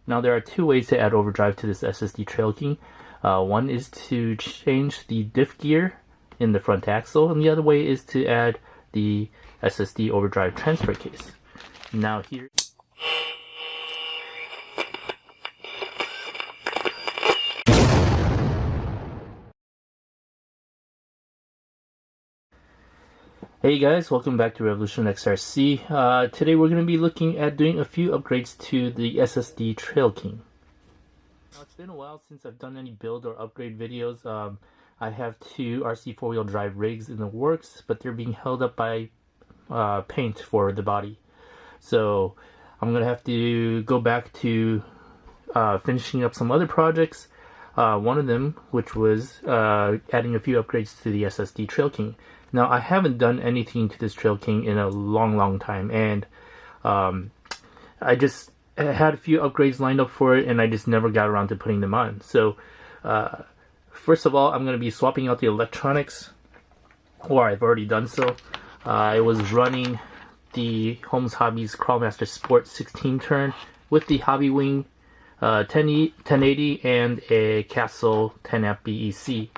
Now there are two ways to add overdrive to this SSD Trail King. One is to change the diff gear in the front axle, and the other way is to add the SSD Overdrive Transfer Case. Now here. Hey guys, welcome back to Revolution XRC. Today we're going to be looking at doing a few upgrades to the SSD Trail King. Now it's been a while since I've done any build or upgrade videos. I have two RC 4-wheel drive rigs in the works, but they're being held up by paint for the body. So I'm going to have to go back to finishing up some other projects. One of them, which was adding a few upgrades to the SSD Trail King. Now, I haven't done anything to this Trail King in a long time, and I just had a few upgrades lined up for it, and I just never got around to putting them on. So, first of all, I'm going to be swapping out the electronics, or I've already done so. I was running the Amain Hobbies Crawlmaster Sport 16 turn with the Hobbywing 1080 and a Castle 10 amp BEC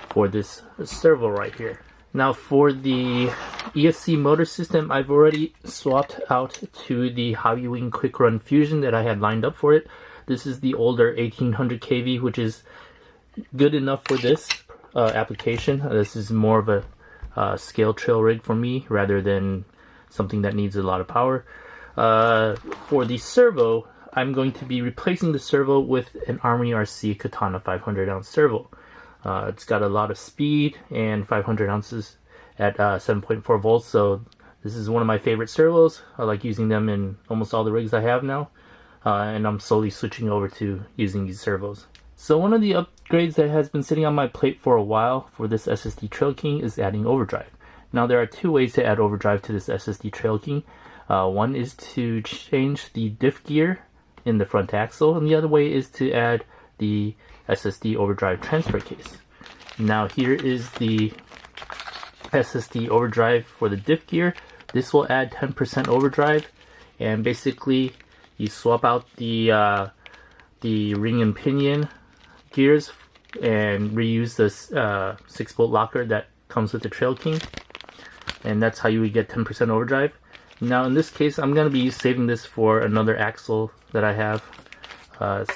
for this servo right here. Now for the ESC motor system, I've already swapped out to the Hobbywing Quicrun Fusion that I had lined up for it. This is the older 1800 kV, which is good enough for this application. This is more of a scale trail rig for me rather than something that needs a lot of power. For the servo, I'm going to be replacing the servo with an Armory RC Katana 500 ounce servo. It's got a lot of speed and 500 ounces at 7.4 volts, so this is one of my favorite servos. I like using them in almost all the rigs I have now, and I'm slowly switching over to using these servos. So one of the upgrades that has been sitting on my plate for a while for this SSD Trail King is adding overdrive. Now there are two ways to add overdrive to this SSD Trail King. One is to change the diff gear in the front axle, and the other way is to add the SSD Overdrive Transfer Case. Now here is the SSD Overdrive for the diff gear. This will add 10% overdrive, and basically you swap out the ring and pinion gears and reuse this 6-bolt locker that comes with the Trail King, and that's how you would get 10% overdrive. Now in this case, I'm going to be saving this for another axle that I have.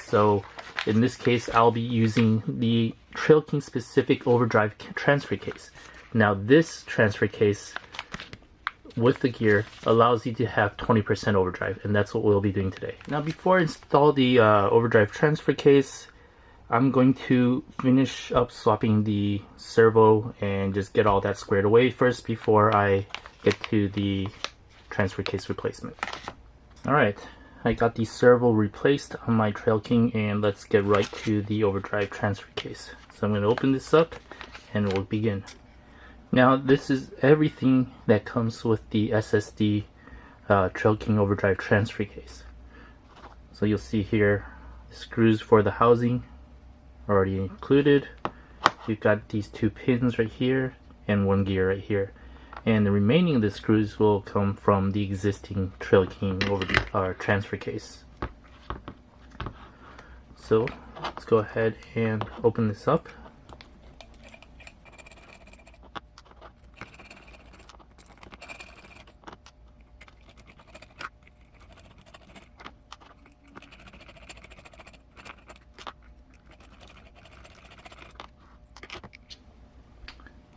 So in this case, I'll be using the Trail King specific overdrive transfer case. Now this transfer case with the gear allows you to have 20% overdrive, and that's what we'll be doing today. Now before I install the overdrive transfer case, I'm going to finish up swapping the servo and just get all that squared away first before I get to the transfer case replacement. Alright, I got the servo replaced on my Trail King, and let's get right to the overdrive transfer case. So I'm going to open this up and we'll begin. Now this is everything that comes with the SSD Trail King overdrive transfer case. So you'll see here the screws for the housing are already included. You've got these two pins right here and one gear right here. And the remaining of the screws will come from the existing Trail King overdrive transfer case. So let's go ahead and open this up.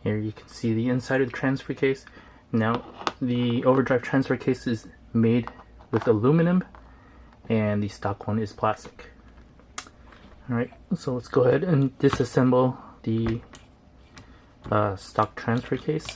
Here you can see the inside of the transfer case. Now the overdrive transfer case is made with aluminum and the stock one is plastic. Alright, so let's go ahead and disassemble the stock transfer case.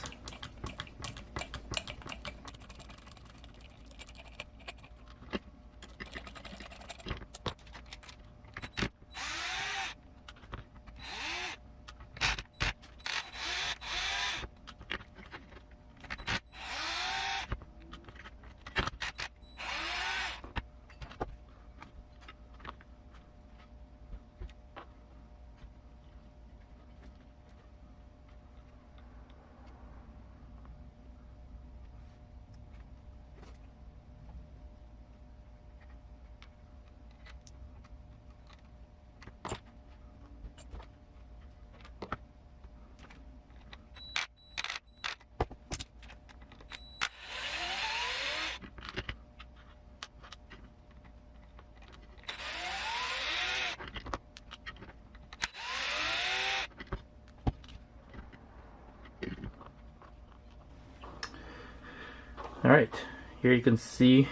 Alright, here you can see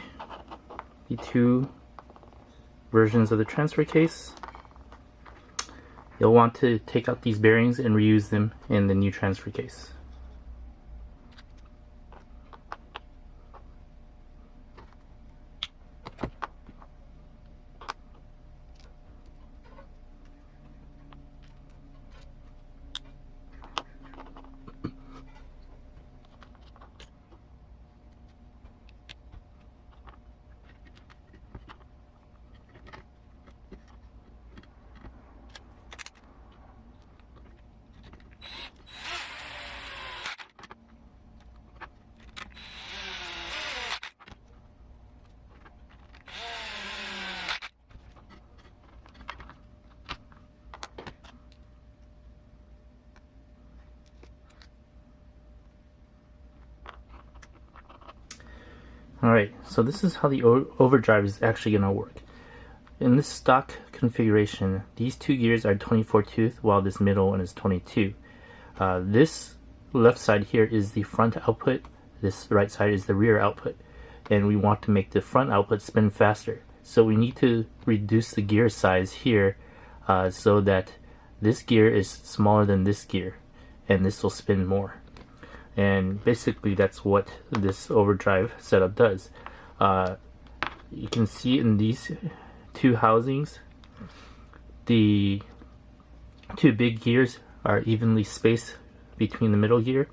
the two versions of the transfer case. You'll want to take out these bearings and reuse them in the new transfer case. Alright, so this is how the overdrive is actually going to work. In this stock configuration, these two gears are 24 tooth while this middle one is 22. This left side here is the front output, this right side is the rear output, and we want to make the front output spin faster. So we need to reduce the gear size here so that this gear is smaller than this gear, and this will spin more. And basically that's what this overdrive setup does. You can see in these two housings, the two big gears are evenly spaced between the middle gear.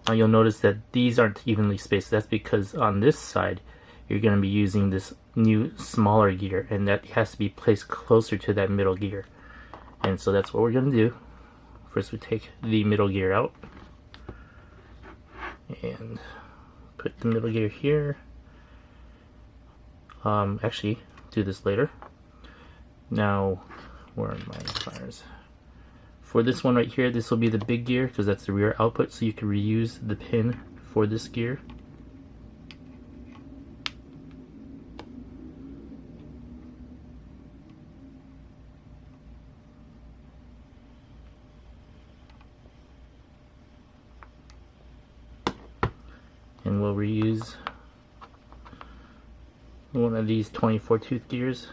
Now you'll notice that these aren't evenly spaced. That's because on this side you're going to be using this new smaller gear, and that has to be placed closer to that middle gear. And so that's what we're going to do. First we take the middle gear out and put the middle gear here. Actually, do this later. Now, where are my pliers? For this one right here, this will be the big gear because that's the rear output, so you can reuse the pin for this gear. And we'll reuse one of these 24 tooth gears.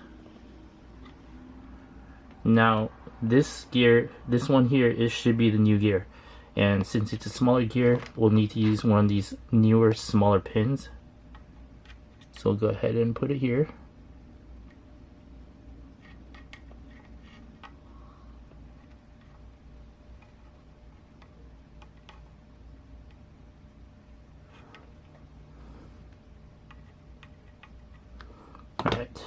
Now this gear, this one here, should be the new gear, and since it's a smaller gear, we'll need to use one of these newer smaller pins. So we'll go ahead and put it here. Alright,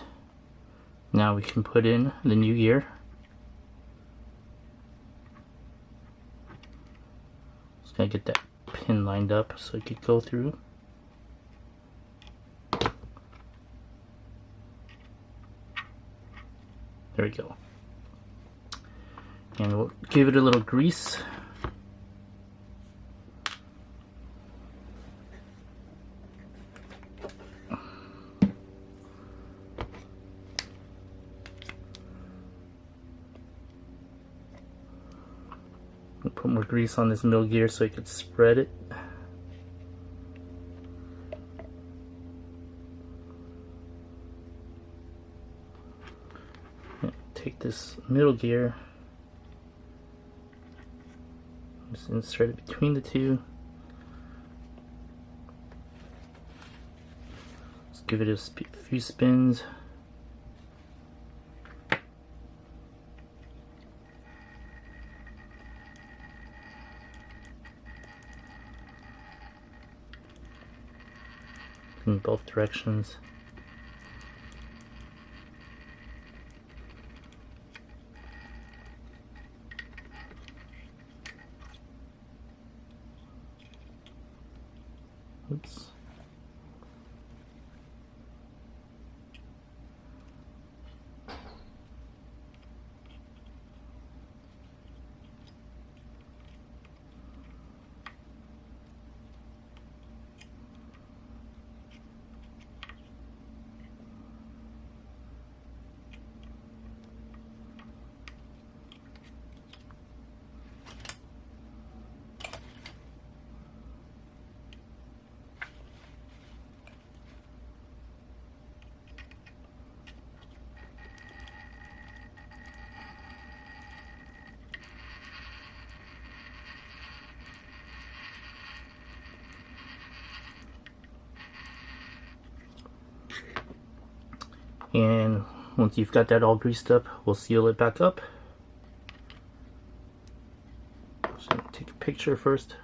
now we can put in the new gear. Just gotta get that pin lined up so it could go through. There we go. And we'll give it a little grease. Put more grease on this middle gear so I could spread it. Take this middle gear, just insert it between the two. Just give it a few spins. In both directions. Oops. And once you've got that all greased up, we'll seal it back up. Just gonna take a picture first.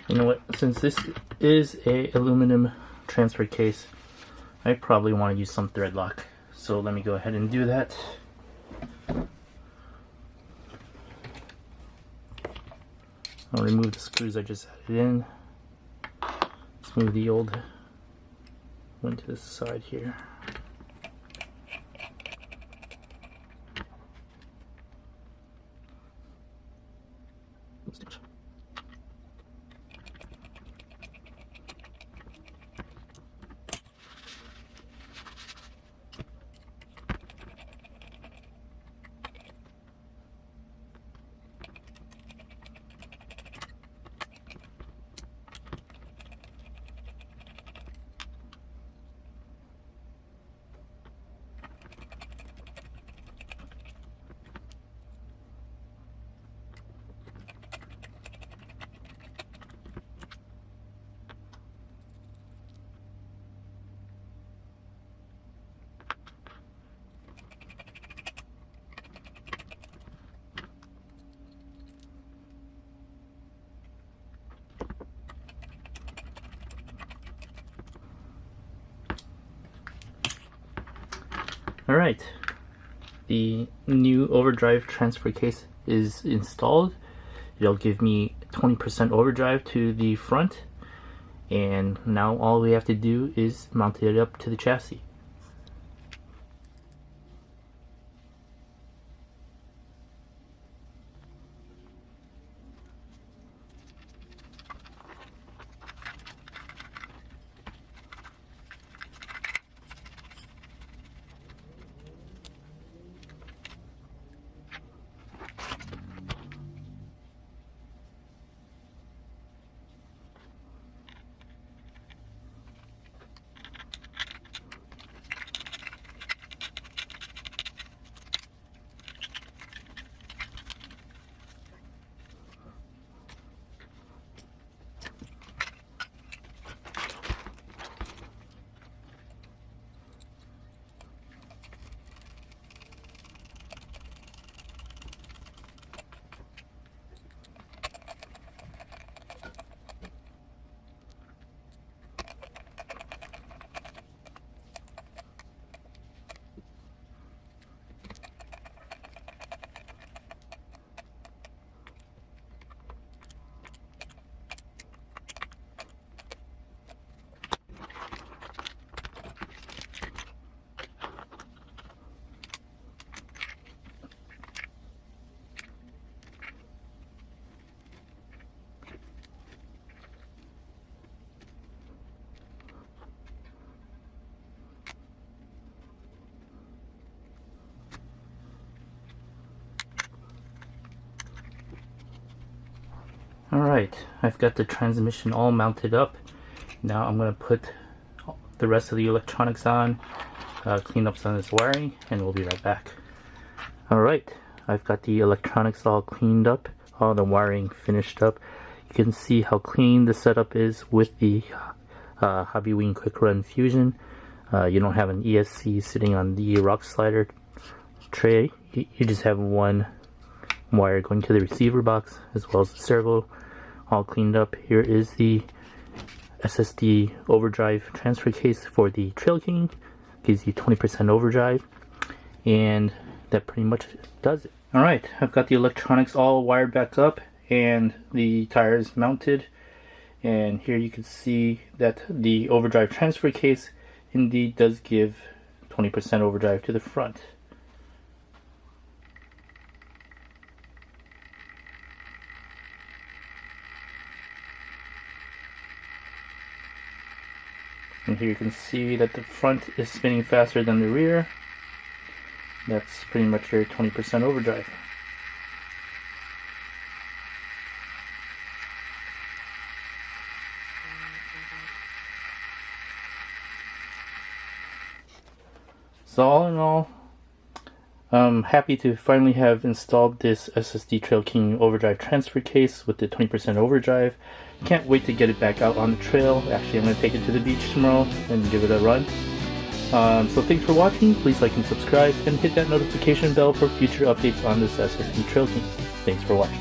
You know what, since this is a aluminum transfer case, I probably want to use some thread lock. So let me go ahead and do that. I'll remove the screws I just added in. Let's move the old one to the side here. Alright, the new overdrive transfer case is installed. It'll give me 20% overdrive to the front, and now all we have to do is mount it up to the chassis. Alright, I've got the transmission all mounted up. Now I'm going to put the rest of the electronics on, clean up some of this wiring, and we'll be right back. Alright, I've got the electronics all cleaned up, all the wiring finished up. You can see how clean the setup is with the Hobbywing Quicrun Fusion. You don't have an ESC sitting on the rock slider tray. You just have one wire going to the receiver box, as well as the servo, all cleaned up. Here is the SSD Overdrive Transfer Case for the Trail King. Gives you 20% overdrive, and that pretty much does it. Alright, I've got the electronics all wired back up and the tires mounted, and here you can see that the Overdrive Transfer Case indeed does give 20% overdrive to the front. And here you can see that the front is spinning faster than the rear. That's pretty much your 20% overdrive. So all in all, I'm happy to finally have installed this SSD Trail King Overdrive Transfer Case with the 20% overdrive. Can't wait to get it back out on the trail. Actually, I'm going to take it to the beach tomorrow and give it a run. So thanks for watching. Please like and subscribe and hit that notification bell for future updates on this SSD Trail King. Thanks for watching.